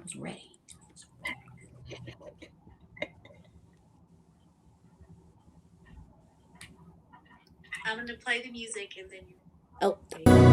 was ready. I'm going to play the music and then you. Oh, there you go.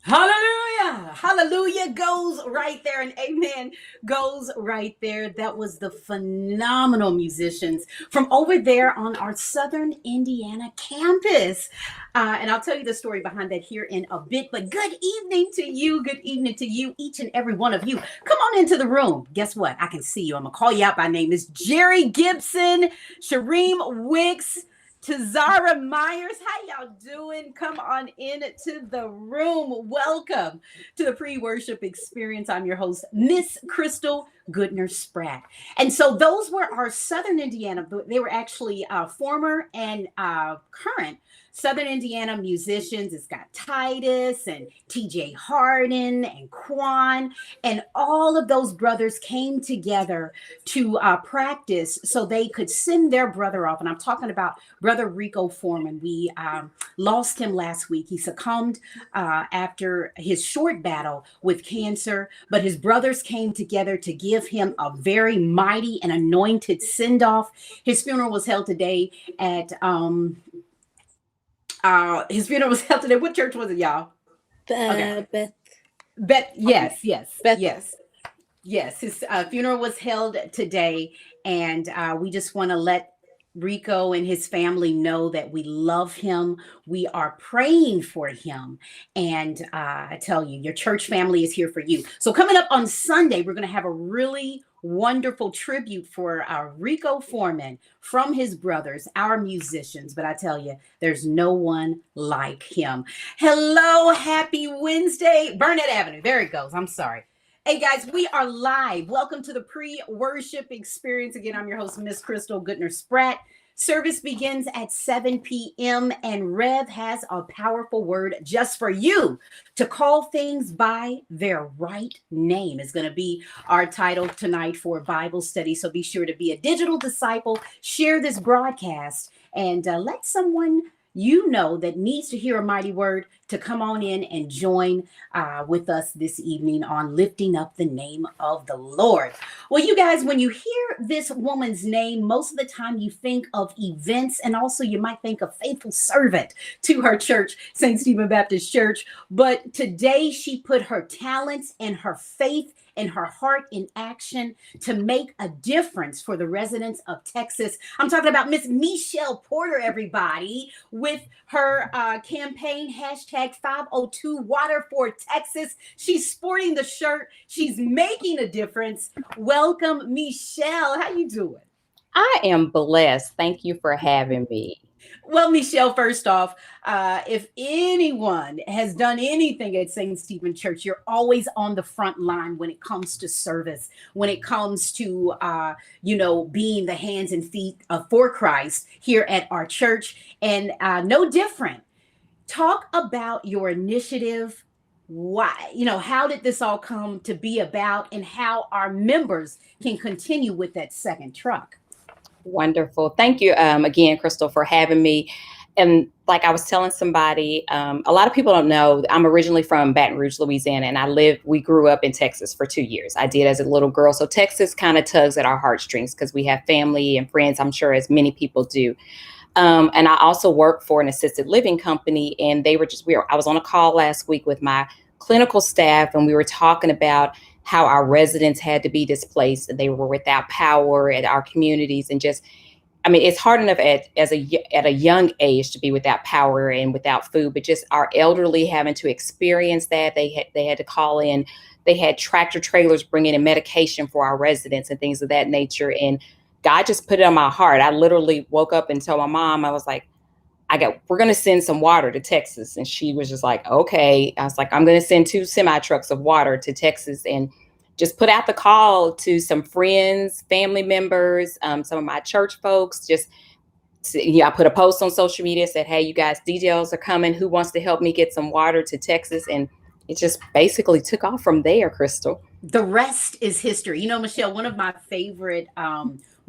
Hallelujah. Hallelujah goes right there, and amen goes right there. That was the phenomenal musicians from over there on our Southern Indiana campus. And I'll tell you the story behind that here in a bit. But good evening to you. Good evening to you, each and every one of you. Come on into the room. Guess what? I can see you. I'm going to call you out by name. It's Jerry Gibson, Shareem Wicks, to Zara Myers. How y'all doing? Come on into the room. Welcome to the PreWorship Experience. I'm your host, Miss Crystal Goodner Spratt. And so those were our Southern Indiana, they were actually former and current Southern Indiana musicians. It's got Titus and TJ Harden and Quan, and all of those brothers came together to practice so they could send their brother off. And I'm talking about Brother Rico Foreman. We lost him last week. He succumbed after his short battle with cancer, but his brothers came together to give him a very mighty and anointed send-off. His funeral was held today at what church was it, y'all? Okay. Yes. Beth. Yes, his funeral was held today, and we just want to let Rico and his family know that we love him. We are praying for him, and I tell you, your church family is here for you. So coming up on Sunday, we're going to have a really wonderful tribute for our Rico Foreman from his brothers, our musicians. But I tell you, there's no one like him. Hello, happy Wednesday. Burnett Avenue. There it goes. I'm sorry. Hey guys, we are live. Welcome to the PreWorship Experience. Again, I'm your host, Miss Crystal Goodner Spratt. Service begins at 7 p.m. and Rev has a powerful word just for you. To call things by their right name is going to be our title tonight for Bible study. So be sure to be a digital disciple, share this broadcast, and let someone you know that needs to hear a mighty word to come on in and join with us this evening on lifting up the name of the Lord. Well, you guys, when you hear this woman's name, most of the time you think of events, and also you might think of faithful servant to her church, St. Stephen Baptist Church. But today she put her talents and her faith and her heart in action to make a difference for the residents of Texas. I'm talking about Miss Michelle Porter, everybody, with her campaign hashtag 502 Water for Texas. She's sporting the shirt. She's making a difference. Welcome, Michelle. How you doing? I am blessed. Thank you for having me. Well, Michelle, first off, if anyone has done anything at St. Stephen Church, you're always on the front line when it comes to service, when it comes to, being the hands and feet for Christ here at our church. And no different. Talk about your initiative. Why, how did this all come to be about, and how our members can continue with that second truck? Wonderful. Thank you again, Crystal, for having me. And like I was telling somebody, a lot of people don't know, I'm originally from Baton Rouge, Louisiana, and we grew up in Texas for 2 years. I did as a little girl. So Texas kind of tugs at our heartstrings because we have family and friends, I'm sure, as many people do. And I also work for an assisted living company, and I was on a call last week with my clinical staff, and we were talking about how our residents had to be displaced, and they were without power at our communities, and it's hard enough at a young age to be without power and without food, but just our elderly having to experience that. They had to call in They had tractor trailers bringing in medication for our residents and things of that nature. And God just put it on my heart. I literally woke up and told my mom, I was like, we're going to send some water to Texas. And she was just like, okay. I was like, I'm going to send 2 semi trucks of water to Texas, and just put out the call to some friends, family members, some of my church folks. I put a post on social media, said, hey, you guys, details are coming. Who wants to help me get some water to Texas? And it just basically took off from there, Crystal. The rest is history. You know, Michelle, one of my favorite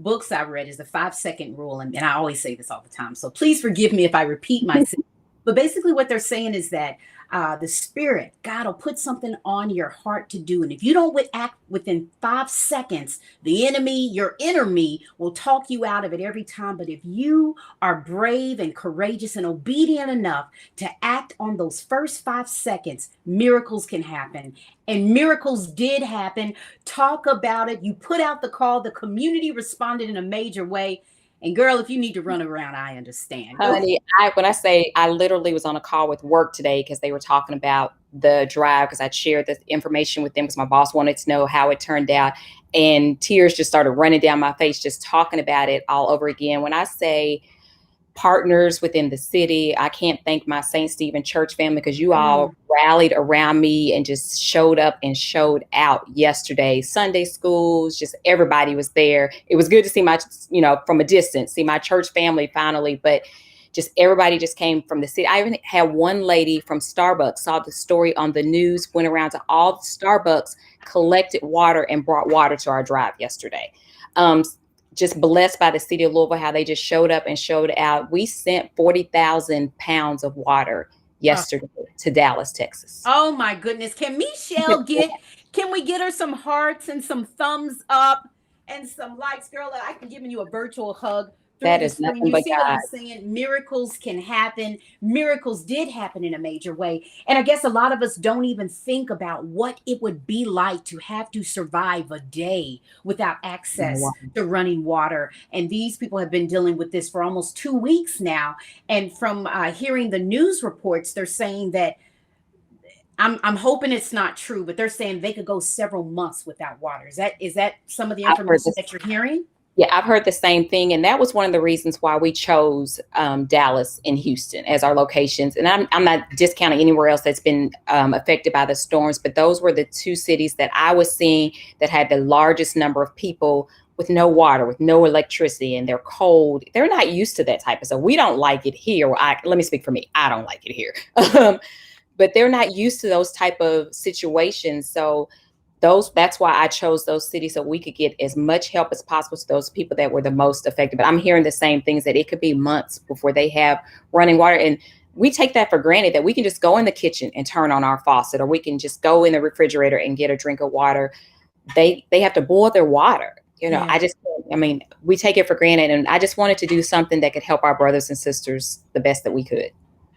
books I read is the 5-second rule. And I always say this all the time, so please forgive me if I repeat myself. But basically what they're saying is that the Spirit, God will put something on your heart to do. And if you don't act within 5 seconds, the enemy, your inner me, will talk you out of it every time. But if you are brave and courageous and obedient enough to act on those first 5 seconds, miracles can happen. And miracles did happen. Talk about it. You put out the call. The community responded in a major way. And girl, if you need to run around, I understand. Honey, when I say I literally was on a call with work today because they were talking about the drive, because I shared the information with them because my boss wanted to know how it turned out. And tears just started running down my face just talking about it all over again. When I say partners within the city, I can't thank my St. Stephen church family, because you all rallied around me and just showed up and showed out yesterday. Sunday schools, just everybody was there. It was good to see from a distance, see my church family finally, but just everybody just came from the city. I even had one lady from Starbucks, saw the story on the news, went around to all the Starbucks, collected water and brought water to our drive yesterday. Just blessed by the city of Louisville, how they just showed up and showed out. We sent 40,000 pounds of water yesterday to Dallas, Texas. Oh my goodness. Can we get her some hearts and some thumbs up and some likes? Girl, I can give you a virtual hug. That is nothing but God. What I'm saying? Miracles can happen. Miracles did happen in a major way. And I guess a lot of us don't even think about what it would be like to have to survive a day without access to running water. And these people have been dealing with this for almost 2 weeks now. And from hearing the news reports, they're saying that I'm hoping it's not true, but they're saying they could go several months without water. Is that some of the information that you're hearing? Yeah, I've heard the same thing. And that was one of the reasons why we chose Dallas and Houston as our locations. And I'm not discounting anywhere else that's been affected by the storms, but those were the 2 cities that I was seeing that had the largest number of people with no water, with no electricity, and they're cold. They're not used to that type of stuff. We don't like it here. Let me speak for me. I don't like it here. But they're not used to those type of situations. So that's why I chose those cities, so we could get as much help as possible to those people that were the most affected. But I'm hearing the same things, that it could be months before they have running water. And we take that for granted, that we can just go in the kitchen and turn on our faucet, or we can just go in the refrigerator and get a drink of water. They have to boil their water. We take it for granted. And I just wanted to do something that could help our brothers and sisters the best that we could.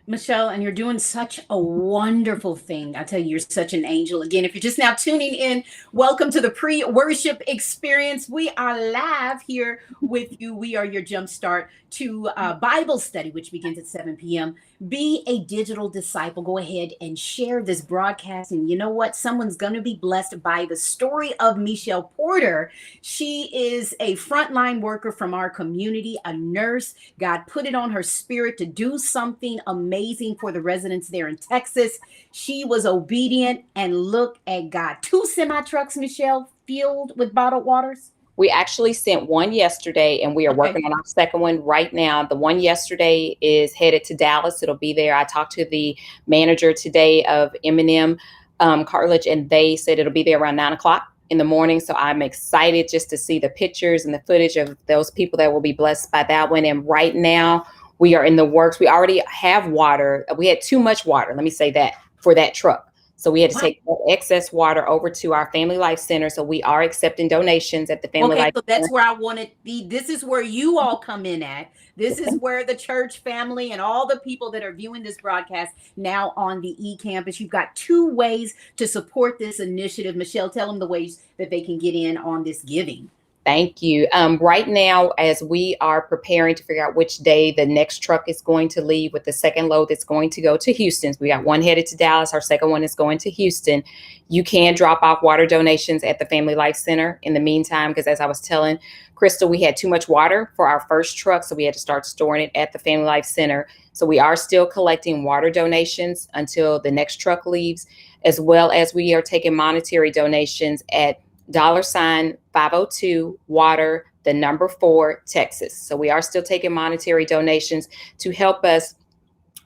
Michelle, and you're doing such a wonderful thing. I tell you, you're such an angel. Again, if you're just now tuning in, welcome to the PreWorship Experience. We are live here with you. We are your jumpstart to Bible study, which begins at 7 p.m. Be a digital disciple. Go ahead and share this broadcast. And you know what? Someone's going to be blessed by the story of Michelle Porter. She is a frontline worker from our community, a nurse. God put it on her spirit to do something amazing for the residents there in Texas. She was obedient, and look at God. 2 semi trucks, Michelle, filled with bottled waters. We actually sent one yesterday, and we are working on our second one right now. The one yesterday is headed to Dallas. It'll be there. I talked to the manager today of M&M Cartilage, and they said it'll be there around 9:00 in the morning. So I'm excited just to see the pictures and the footage of those people that will be blessed by that one. And right now we are in the works. We already have water. We had too much water. Let me say that, for that truck. So we had to take excess water over to our Family Life Center. So we are accepting donations at the Family Life Center. That's where I want to be. This is where you all come in at. This is where the church family and all the people that are viewing this broadcast now on the eCampus, you've got 2 ways to support this initiative. Michelle, tell them the ways that they can get in on this giving. Thank you. Right now, as we are preparing to figure out which day the next truck is going to leave with the second load that's going to go to Houston, we got one headed to Dallas. Our second one is going to Houston. You can drop off water donations at the Family Life Center in the meantime, because as I was telling Crystal, we had too much water for our first truck, so we had to start storing it at the Family Life Center. So we are still collecting water donations until the next truck leaves, as well as we are taking monetary donations at $502 water, the number 4 Texas. So we are still taking monetary donations to help us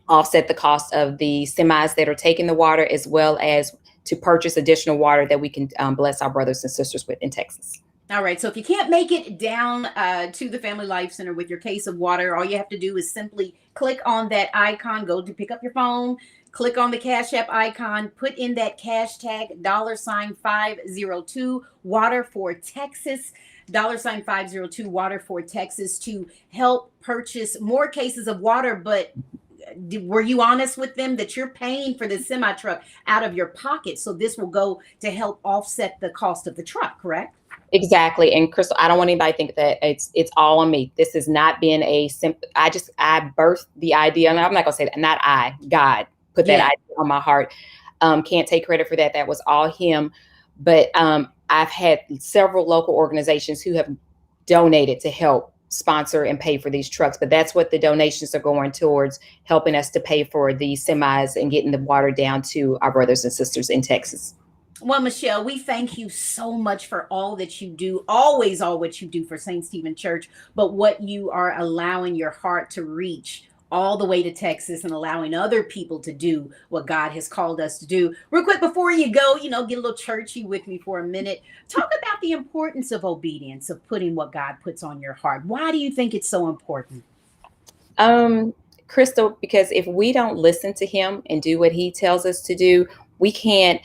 offset the cost of the semis that are taking the water, as well as to purchase additional water that we can bless our brothers and sisters with in Texas. All right. So if you can't make it down to the Family Life Center with your case of water, all you have to do is simply click on that icon, go to pick up your phone, click on the Cash App icon, put in that cash tag $502 water for Texas, $502 water for Texas, to help purchase more cases of water. But were you honest with them that you're paying for the semi truck out of your pocket? So this will go to help offset the cost of the truck, correct? Exactly. And Crystal, I don't want anybody to think that it's all on me. This has not been a simple, I birthed the idea, and I'm not gonna say that, not I, God put that idea on my heart. Can't take credit for that. That was all him. But I've had several local organizations who have donated to help sponsor and pay for these trucks. But that's what the donations are going towards, helping us to pay for the semis and getting the water down to our brothers and sisters in Texas. Well, Michelle, we thank you so much for all that you do, always all what you do for St. Stephen Church, but what you are allowing your heart to reach all the way to Texas and allowing other people to do what God has called us to do. Real quick, before you go, get a little churchy with me for a minute. Talk about the importance of obedience, of putting what God puts on your heart. Why do you think it's so important? Crystal, because if we don't listen to him and do what he tells us to do, we can't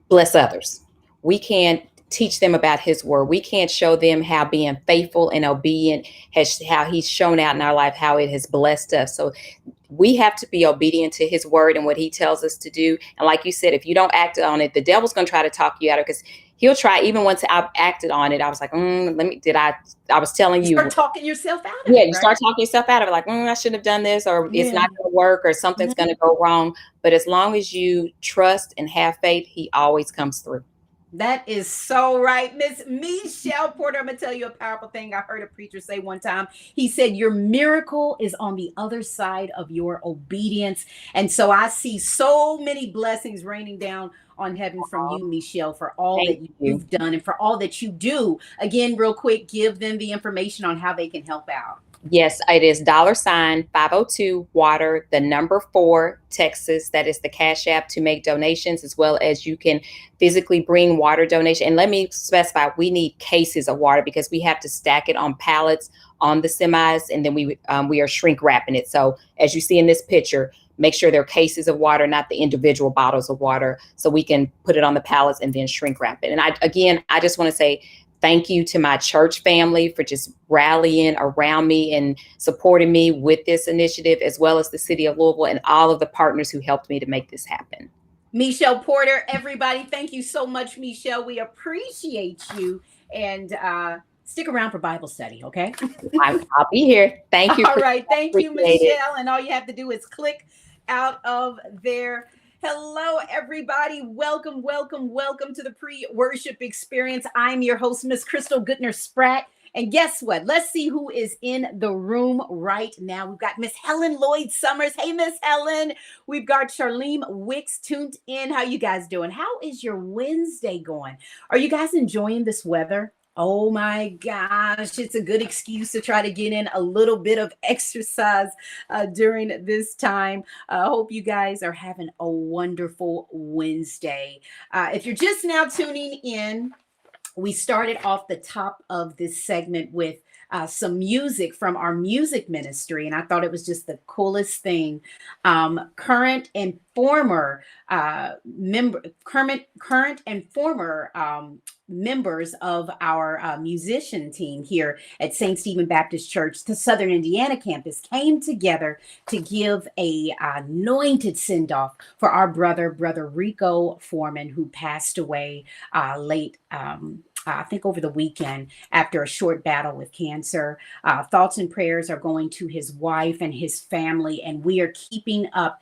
bless others. We can't teach them about his word. We can't show them how being faithful and obedient how he's shown out in our life, how it has blessed us. So we have to be obedient to his word and what he tells us to do. And like you said, if you don't act on it, the devil's going to try to talk you out of it, because he'll try. Even once I've acted on it, I was like, I was telling you. Start talking yourself out of it. Yeah, you start talking yourself out of it, like, I shouldn't have done this, or it's not going to work, or something's going to go wrong. But as long as you trust and have faith, he always comes through. That is so right. Miss Michelle Porter, I'm going to tell you a powerful thing I heard a preacher say one time. He said, your miracle is on the other side of your obedience. And so I see so many blessings raining down on heaven from you, Michelle, for all that you've done and for all that you do. Again, real quick, give them the information on how they can help out. Yes, it is $502 water, the number 4 Texas. That is the Cash App to make donations, as well as you can physically bring water donation. And let me specify, we need cases of water, because we have to stack it on pallets on the semis, and then we are shrink wrapping it. So as you see in this picture, make sure they're cases of water, not the individual bottles of water, so we can put it on the pallets and then shrink wrap it. And I just want to say thank you to my church family for just rallying around me and supporting me with this initiative, as well as the city of Louisville and all of the partners who helped me to make this happen. Michelle Porter, everybody, thank you so much, Michelle. We appreciate you, and stick around for Bible study, okay? I'll be here. Thank you. All right. Thank you, Michelle. And all you have to do is click out of there. Hello, everybody. Welcome, welcome, welcome to the Pre-Worship Experience. I'm your host, Miss Crystal Goodner-Spratt. And guess what? Let's see who is in the room right now. We've got Miss Helen Lloyd Summers. Hey, Miss Helen. We've got Charlene Wicks tuned in. How you guys doing? How is your Wednesday going? Are you guys enjoying this weather? Oh my gosh, it's a good excuse to try to get in a little bit of exercise during this time. I hope you guys are having a wonderful Wednesday. If you're just now tuning in, we started off the top of this segment with some music from our music ministry, and I thought it was just the coolest thing. Current and former members of our musician team here at St. Stephen Baptist Church, the Southern Indiana campus, came together to give a anointed send-off for our brother Rico Foreman, who passed away late I think over the weekend after a short battle with cancer. Thoughts and prayers are going to his wife and his family, and we are keeping up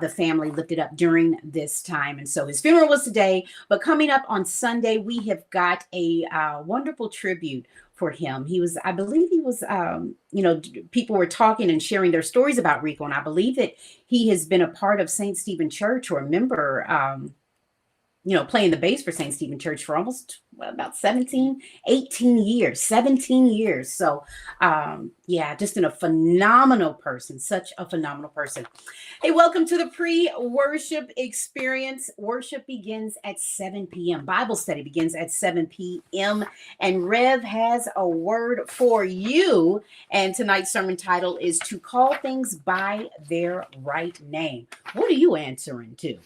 the family lifted up during this time. And so his funeral was today, but coming up on Sunday, we have got a wonderful tribute for him. He was, I believe he was, people were talking and sharing their stories about Rico, and I believe that he has been a part of St. Stephen Church or a member. Playing the bass for St. Stephen Church for almost about 18 years, 17 years. So, just a phenomenal person, such a phenomenal person. Hey, welcome to the Pre-Worship Experience. Worship begins at 7 p.m. Bible study begins at 7 p.m. And Rev has a word for you. And tonight's sermon title is To Call Things by Their Right Name. What are you answering to?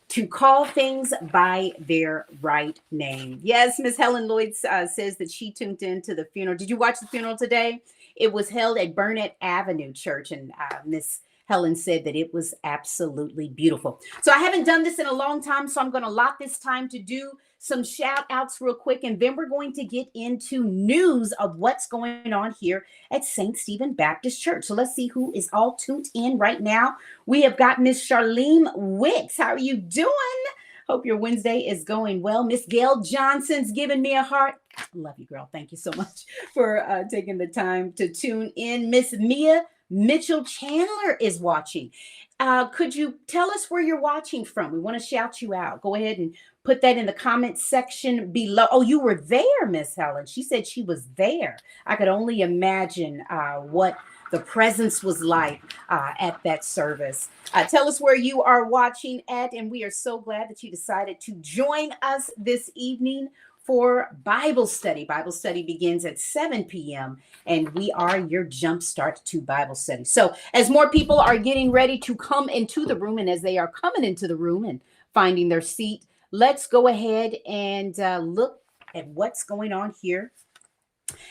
To call things by their right name. Yes, Miss Helen Lloyd says that she tuned into the funeral. Did you watch the funeral today? It was held at Burnett Avenue Church, and Miss Helen said that it was absolutely beautiful. So I haven't done this in a long time, so I'm going to allot this time to do some shout outs real quick, and then we're going to get into news of what's going on here at St. Stephen Baptist Church. So let's see who is all tuned in right now. We have got Miss Charlene Wicks. How are you doing? Hope your Wednesday is going well. Miss Gail Johnson's giving me a heart. Love you, girl. Thank you so much for taking the time to tune in. Miss Mia Mitchell Chandler is watching. Could you tell us where you're watching from? We want to shout you out. Go ahead and put that in the comment section below. Oh, you were there, Miss Helen. She said she was there. I could only imagine what the presence was like at that service. Tell us where you are watching at, and we are so glad that you decided to join us this evening for Bible study. Bible study begins at 7 p.m. and we are your jump start to Bible study. So as more people are getting ready to come into the room, and as they are coming into the room and finding their seat, let's go ahead and look at what's going on here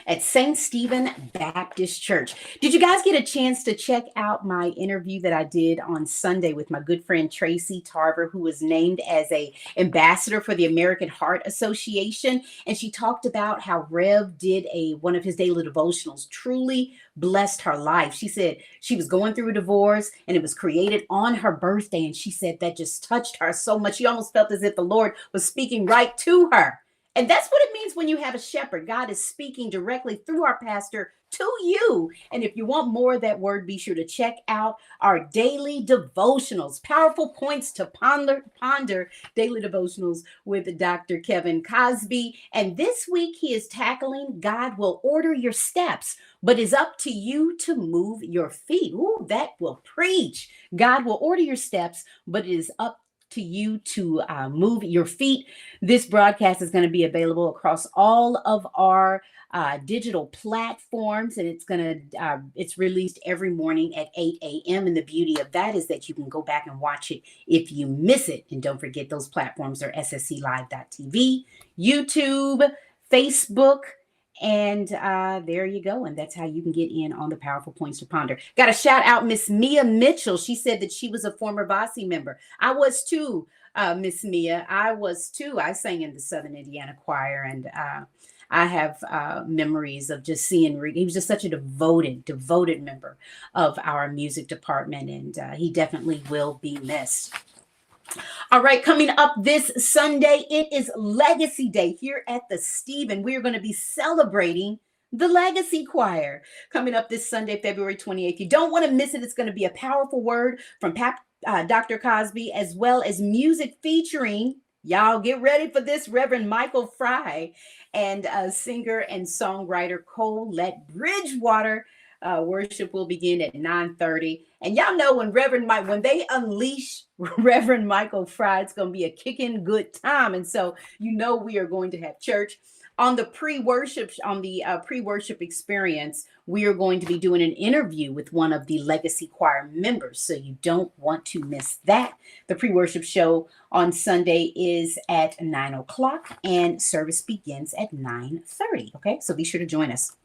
at St. Stephen Baptist Church. Did you guys get a chance to check out my interview that I did on Sunday with my good friend Tracy Tarver, who was named as a ambassador for the American Heart Association? And she talked about how Rev did one of his daily devotionals, truly blessed her life. She said she was going through a divorce and it was created on her birthday. And she said that just touched her so much. She almost felt as if the Lord was speaking right to her. And that's what it means when you have a shepherd. God is speaking directly through our pastor to you. And if you want more of that word, be sure to check out our daily devotionals, powerful points to ponder daily devotionals with Dr. Kevin Cosby. And this week he is tackling God will order your steps, but it's up to you to move your feet. Ooh, that will preach. God will order your steps, but it is up to you to move your feet. This broadcast is going to be available across all of our digital platforms, and it's released every morning at 8 a.m. And the beauty of that is that you can go back and watch it if you miss it. And don't forget, those platforms are ssclive.tv, YouTube, Facebook, and there you go. And that's how you can get in on the powerful points to ponder. Got to shout out Miss Mia Mitchell. She said that she was a former Bossy member. I was too, Miss Mia. I was too. I sang in the Southern Indiana Choir, and I have memories of just seeing Rick. He was just such a devoted member of our music department, and he definitely will be missed. All right, coming up this Sunday, it is Legacy Day here at the Stephen. We are going to be celebrating the Legacy Choir coming up this Sunday, February 28th. You don't want to miss it. It's going to be a powerful word from Dr. Cosby, as well as music featuring, y'all get ready for this, Reverend Michael Fry and singer and songwriter Colette Bridgewater. Worship will begin at 9:30. And y'all know when when they unleash Reverend Michael Fry, it's going to be a kicking good time. And so, we are going to have church. On the pre-worship experience, we are going to be doing an interview with one of the Legacy Choir members. So you don't want to miss that. The pre-worship show on Sunday is at 9 o'clock and service begins at 9:30. Okay, so be sure to join us.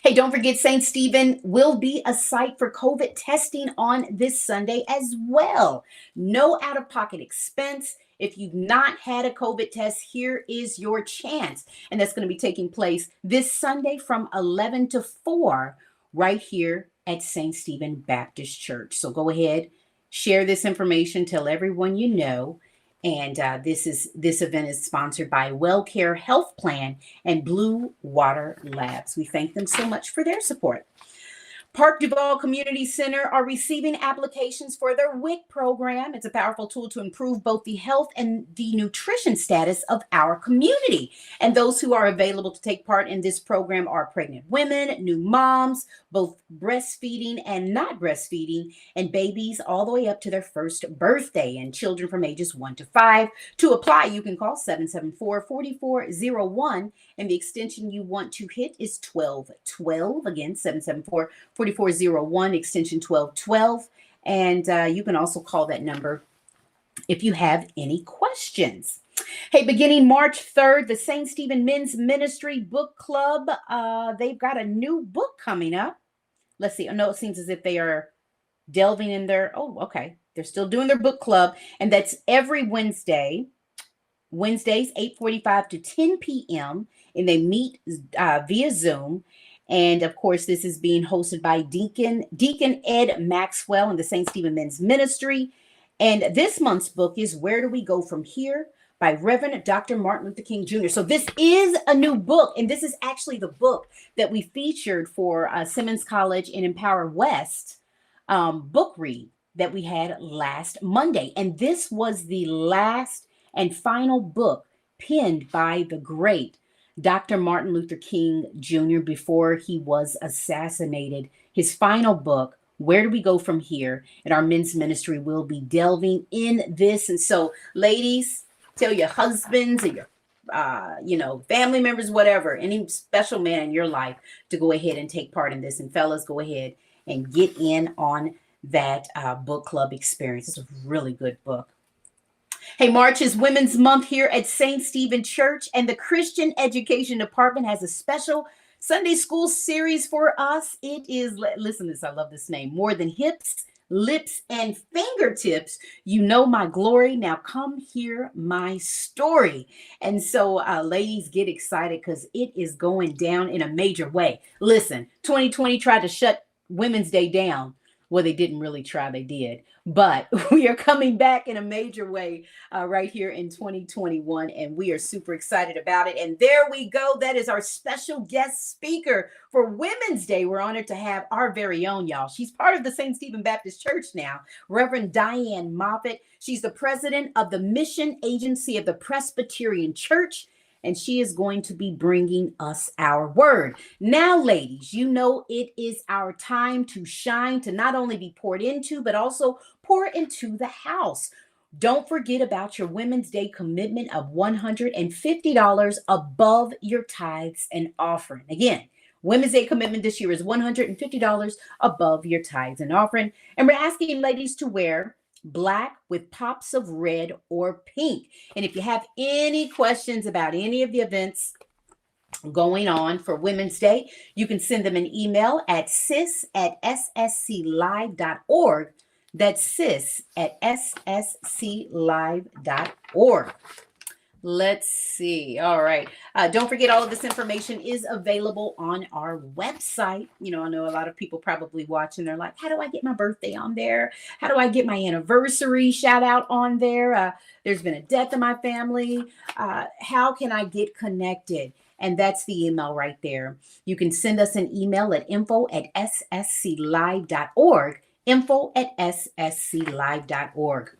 Hey, don't forget, St. Stephen will be a site for COVID testing on this Sunday as well. No out-of-pocket expense. If you've not had a COVID test, here is your chance. And that's going to be taking place this Sunday from 11 to 4 right here at St. Stephen Baptist Church. So go ahead, share this information, tell everyone you know. And this event is sponsored by WellCare Health Plan and Blue Water Labs. We thank them so much for their support. Park Duval Community Center are receiving applications for their WIC program. It's a powerful tool to improve both the health and the nutrition status of our community. And those who are available to take part in this program are pregnant women, new moms, both breastfeeding and not breastfeeding, and babies all the way up to their first birthday, and children from ages 1 to 5. To apply, you can call 774-4401, and the extension you want to hit is 1212. Again, 774-4401, extension 1212. And you can also call that number if you have any questions. Hey, beginning March 3rd, the St. Stephen Men's Ministry Book Club, they've got a new book coming up. Let's see. I know it seems as if they are delving in their, okay. They're still doing their book club, and that's every Wednesdays, 8:45 to 10 p.m., and they meet via Zoom. And of course, this is being hosted by Deacon Ed Maxwell and the St. Stephen Men's Ministry. And this month's book is Where Do We Go From Here by Reverend Dr. Martin Luther King Jr. So this is a new book, and this is actually the book that we featured for Simmons College and Empower West book read that we had last Monday. And this was the last and final book penned by the great Dr. Martin Luther King Jr. before he was assassinated. His final book, Where Do We Go From Here? And our men's ministry will be delving in this. And so, ladies, tell your husbands and your family members, whatever, any special man in your life to go ahead and take part in this. And fellas, go ahead and get in on that book club experience. It's a really good book. Hey, March is Women's Month here at St. Stephen Church, and the Christian Education Department has a special Sunday school series for us. It is, listen to this, I love this name, More Than Hips, Lips, and Fingertips. You know my glory. Now come hear my story. And so, ladies, get excited because it is going down in a major way. Listen, 2020 tried to shut Women's Day down. Well, they didn't really try, they did. But we are coming back in a major way right here in 2021, and we are super excited about it. And there we go. That is our special guest speaker for Women's Day. We're honored to have our very own, y'all. She's part of the St. Stephen Baptist Church now, Reverend Diane Moffitt. She's the president of the Mission Agency of the Presbyterian Church, and she is going to be bringing us our word. Now, ladies, you know it is our time to shine, to not only be poured into, but also pour into the house. Don't forget about your Women's Day commitment of $150 above your tithes and offering. Again, Women's Day commitment this year is $150 above your tithes and offering. And we're asking ladies to wear Black with pops of red or pink. And if you have any questions about any of the events going on for Women's Day, you can send them an email at sis@ssclive.org. That's sis@ssclive.org. Let's see. All right. Don't forget, all of this information is available on our website. You know, I know a lot of people probably watching. They're like, how do I get my birthday on there? How do I get my anniversary shout out on there? There's been a death in my family. How can I get connected? And that's the email right there. You can send us an email at info@ssclive.org, info@ssclive.org.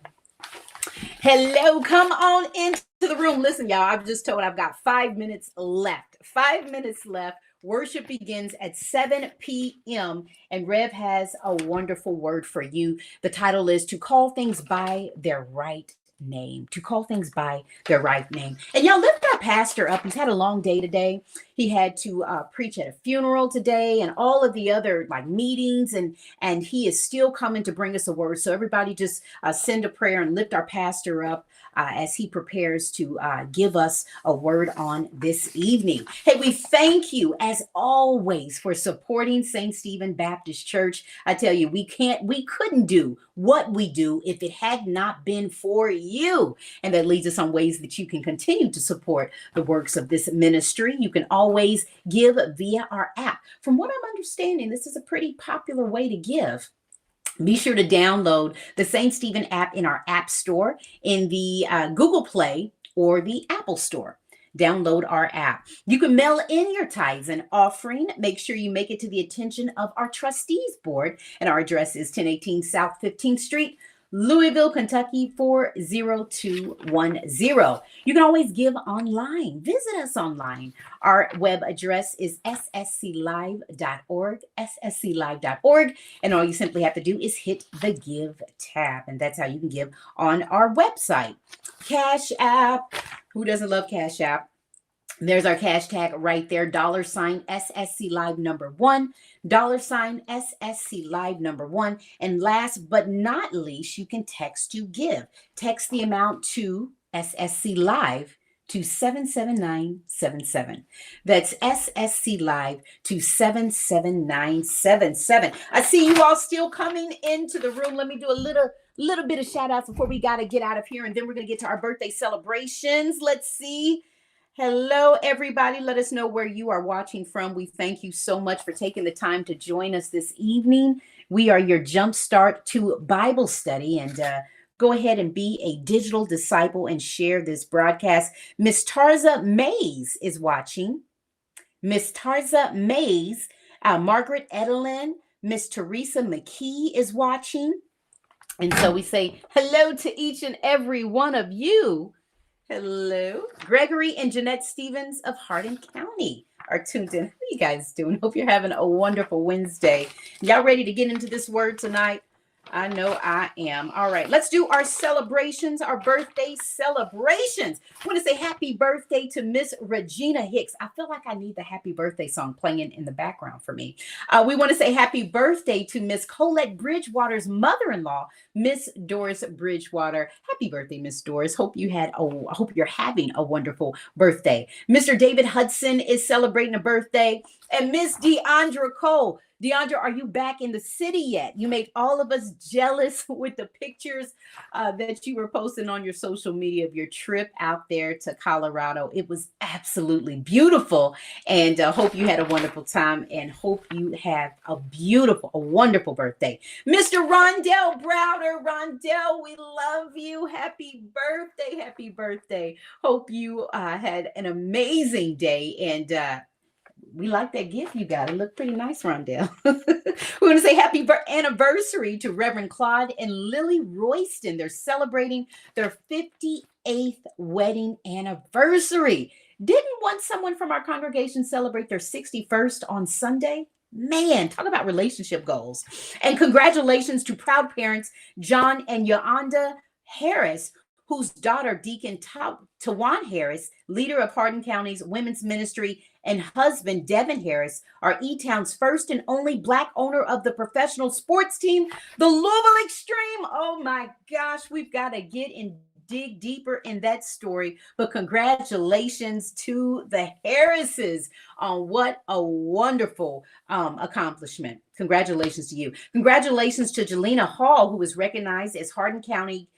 Hello, come on into the room. Listen, y'all, I've just told I've got 5 minutes left. 5 minutes left. Worship begins at 7 p.m. and Rev has a wonderful word for you. The title is To Call Things by Their Right Name. To call things by their right name. And y'all, lift our pastor up. He's had a long day today. He had to preach at a funeral today and all of the other like meetings, and he is still coming to bring us a word. So everybody just send a prayer and lift our pastor up as he prepares to give us a word on this evening. Hey, we thank you as always for supporting St. Stephen Baptist Church. I tell you, we couldn't do what we do if it had not been for you. And that leads us on ways that you can continue to support the works of this ministry. You can always give via our app. From what I'm understanding, this is a pretty popular way to give. Be sure to download the St. Stephen app in our app store, in the Google Play or the Apple Store. Download our app. You can mail in your tithes and offering. Make sure you make it to the attention of our trustees board. And our address is 1018 South 15th Street, Louisville, Kentucky 40210. You can always give online. Visit us online. Our web address is ssclive.org, ssclive.org. And all you simply have to do is hit the Give tab. And that's how you can give on our website. Cash App. Who doesn't love Cash App? There's our cash tag right there, $ SSC Live #1, $ SSC Live #1. And last but not least, you can text to give. Text the amount to SSC Live to 77977. That's SSC Live to 77977. I see you all still coming into the room. Let me do a little bit of shout outs before we got to get out of here. And then we're going to get to our birthday celebrations. Let's see. Hello, everybody. Let us know where you are watching from. We thank you so much for taking the time to join us this evening. We are your jump start to Bible study, and go ahead and be a digital disciple and share this broadcast. Miss Tarza Mays is watching. Miss Tarza Mays, Margaret Edelin, Miss Teresa McKee is watching. And so we say hello to each and every one of you. Hello. Gregory and Jeanette Stevens of Hardin County are tuned in. How are you guys doing? Hope you're having a wonderful Wednesday. Y'all ready to get into this word tonight? I know I am. All right, let's do our celebrations, our birthday celebrations. I want to say happy birthday to Miss Regina Hicks. I feel like I need the happy birthday song playing in the background for me. We want to say happy birthday to Miss Colette Bridgewater's mother-in-law, Miss Doris Bridgewater. Happy birthday, Miss Doris. Hope you're having a wonderful birthday. Mr. David Hudson is celebrating a birthday, and Miss Deandra Cole. Deandra, are you back in the city yet? You made all of us jealous with the pictures that you were posting on your social media of your trip out there to Colorado. It was absolutely beautiful, and hope you had a wonderful time, and hope you have a wonderful birthday. Mr. Rondell Browder. Rondell, we love you. Happy birthday. Happy birthday. Hope you had an amazing day, and we like that gift you got. It looked pretty nice, Rondell. We're going to say happy anniversary to Reverend Claude and Lily Royston. They're celebrating their 58th wedding anniversary. Didn't someone from our congregation celebrate their 61st on Sunday? Man, talk about relationship goals. And congratulations to proud parents John and Yolanda Harris, whose daughter, Deacon Tawan Harris, leader of Hardin County's women's ministry, and husband, Devin Harris, are E-Town's first and only Black owner of the professional sports team, the Louisville Extreme. Oh my gosh, we've got to dig deeper in that story. But congratulations to the Harrises on what a wonderful accomplishment. Congratulations to you. Congratulations to Jelena Hall, who was recognized as Hardin County,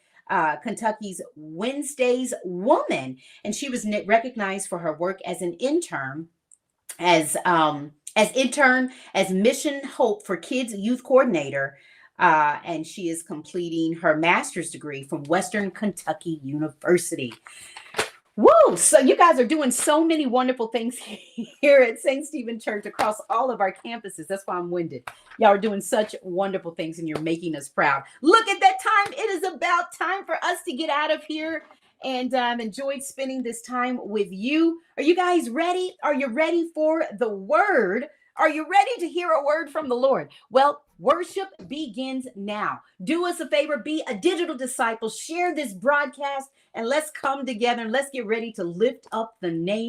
Kentucky's Wednesday's Woman, and she was recognized for her work as an intern, as Mission Hope for Kids Youth Coordinator, and she is completing her master's degree from Western Kentucky University. Woo! So you guys are doing so many wonderful things here at St. Stephen Church across all of our campuses. That's why I'm winded. Y'all are doing such wonderful things, and you're making us proud. Look at that time. It is about time for us to get out of here, and enjoyed spending this time with you. Are you guys ready? Are you ready for the word? Are you ready to hear a word from the Lord? Well, worship begins now. Do us a favor, be a digital disciple, share this broadcast, and let's come together and let's get ready to lift up the name